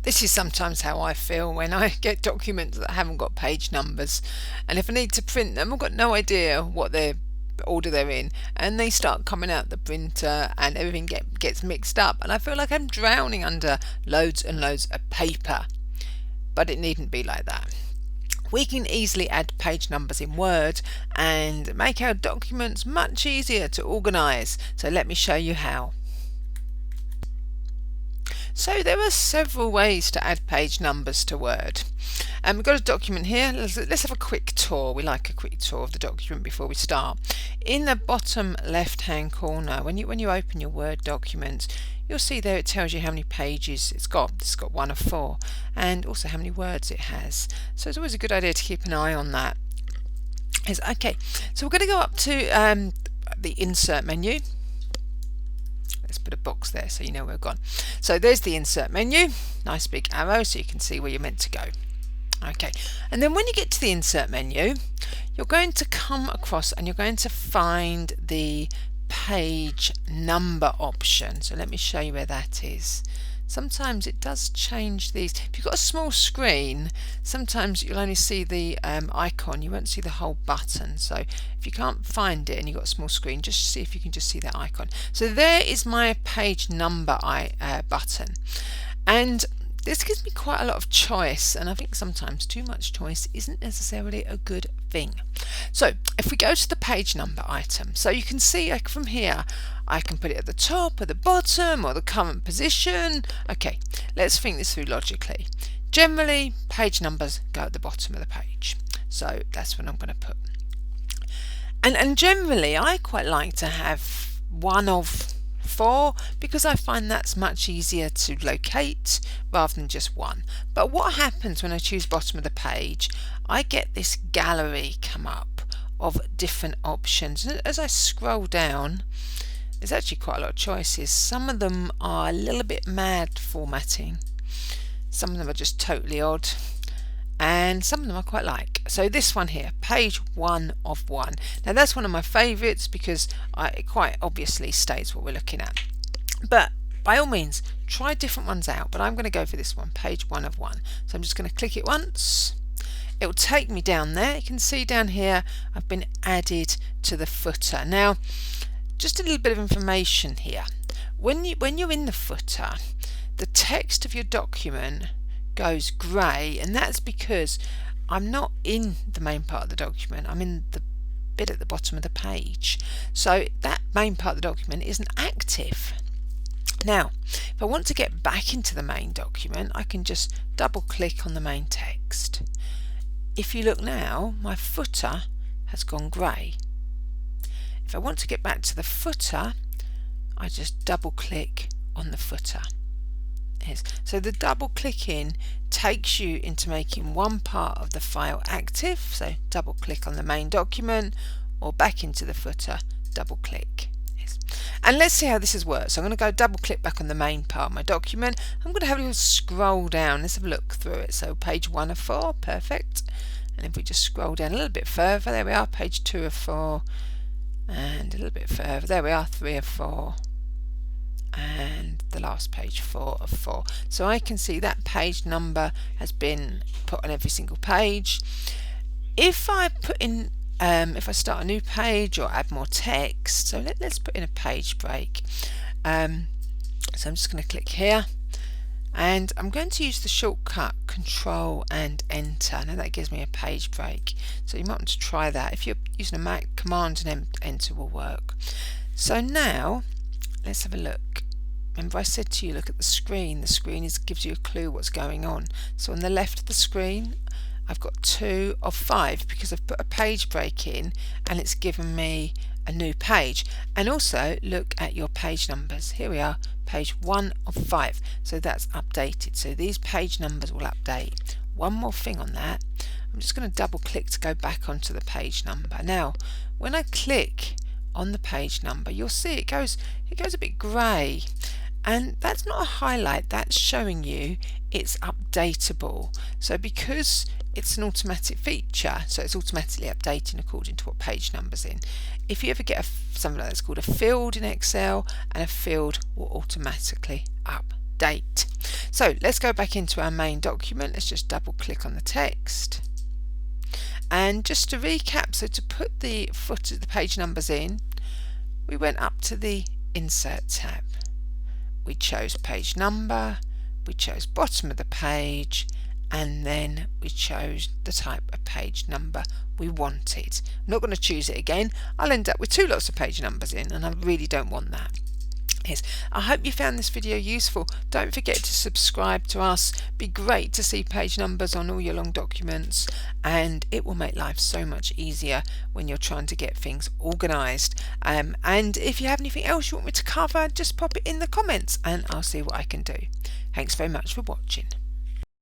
This is sometimes how I feel when I get documents that haven't got page numbers, and if I need to print them, I've got no idea what order they're in, and they start coming out the printer and everything gets mixed up, and I feel like I'm drowning under loads and loads of paper. But it needn't be like that. We can easily add page numbers in Word and make our documents much easier to organise. So let me show you how. So there are several ways to add page numbers to Word. We've got a document here. Let's have a quick tour. We like a quick tour of the document before we start. In the bottom left hand corner, when you open your Word document, you'll see there it tells you how many pages it's got. It's got 1 of 4, and also how many words it has. So it's always a good idea to keep an eye on that. Okay, so we're going to go up to the Insert menu. Let's put a box there so you know where we've gone. So there's the Insert menu. Nice big arrow so you can see where you're meant to go. Okay, and then when you get to the Insert menu, you're going to come across and you're going to find the page number option. So let me show you where that is. Sometimes it does change these. If you've got a small screen, sometimes you'll only see the icon, you won't see the whole button. So if you can't find it and you've got a small screen, just see if you can just see that icon. So there is my page number button, and this gives me quite a lot of choice, and I think sometimes too much choice isn't necessarily a good thing. So if we go to the page number item, so you can see from here I can put it at the top or the bottom or the current position. Okay, let's think this through logically. Generally, page numbers go at the bottom of the page, so that's what I'm going to put. And generally I quite like to have 1 of 4 because I find that's much easier to locate rather than just 1. But what happens when I choose bottom of the page, I get this gallery come up of different options. And as I scroll down, there's actually quite a lot of choices. Some of them are a little bit mad formatting, some of them are just totally odd, and some of them I quite like. So this one here, page 1 of 1. Now that's one of my favourites because it quite obviously states what we're looking at. But by all means, try different ones out, but I'm going to go for this one, page 1 of 1. So I'm just going to click it once. It will take me down there. You can see down here I've been added to the footer. Now, just a little bit of information here. When you're in the footer, the text of your document goes grey, and that's because I'm not in the main part of the document, I'm in the bit at the bottom of the page, so that main part of the document isn't active. Now if I want to get back into the main document, I can just double click on the main text. If you look now, my footer has gone grey. If I want to get back to the footer, I just double click on the footer. So the double clicking takes you into making one part of the file active, so double click on the main document, or back into the footer, double click. And let's see how this has worked. So I'm going to go double click back on the main part of my document. I'm going to have a little scroll down. Let's have a look through it. So page 1 of 4, perfect. And if we just scroll down a little bit further, there we are, page 2 of 4, and a little bit further, there we are, 3 of 4. And the last page, 4 of 4. So I can see that page number has been put on every single page. If I put in, if I start a new page or add more text, so let's put in a page break. So I'm just going to click here, and I'm going to use the shortcut Control and Enter. Now that gives me a page break. So you might want to try that. If you're using a Mac, Command and Enter will work. So now let's have a look. Remember I said to you, look at the screen. The screen gives you a clue what's going on. So on the left of the screen, I've got 2 of 5 because I've put a page break in and it's given me a new page. And also look at your page numbers. Here we are, page 1 of 5. So that's updated. So these page numbers will update. One more thing on that. I'm just going to double click to go back onto the page number. Now, when I click on the page number, you'll see it goes a bit grey, and that's not a highlight, that's showing you it's updatable. So because it's an automatic feature, so it's automatically updating according to what page number's in. If you ever get something like that's called a field in Excel, and a field will automatically update. date. So let's go back into our main document. Let's just double click on the text. And just to recap, so to put the footer, the page numbers in, we went up to the Insert tab. We chose page number, we chose bottom of the page, and then we chose the type of page number we wanted. I'm not going to choose it again. I'll end up with 2 lots of page numbers in, and I really don't want that. Yes, I hope you found this video useful. Don't forget to subscribe to us. It'd be great to see page numbers on all your long documents, and it will make life so much easier when you're trying to get things organised. And if you have anything else you want me to cover, just pop it in the comments and I'll see what I can do. Thanks very much for watching.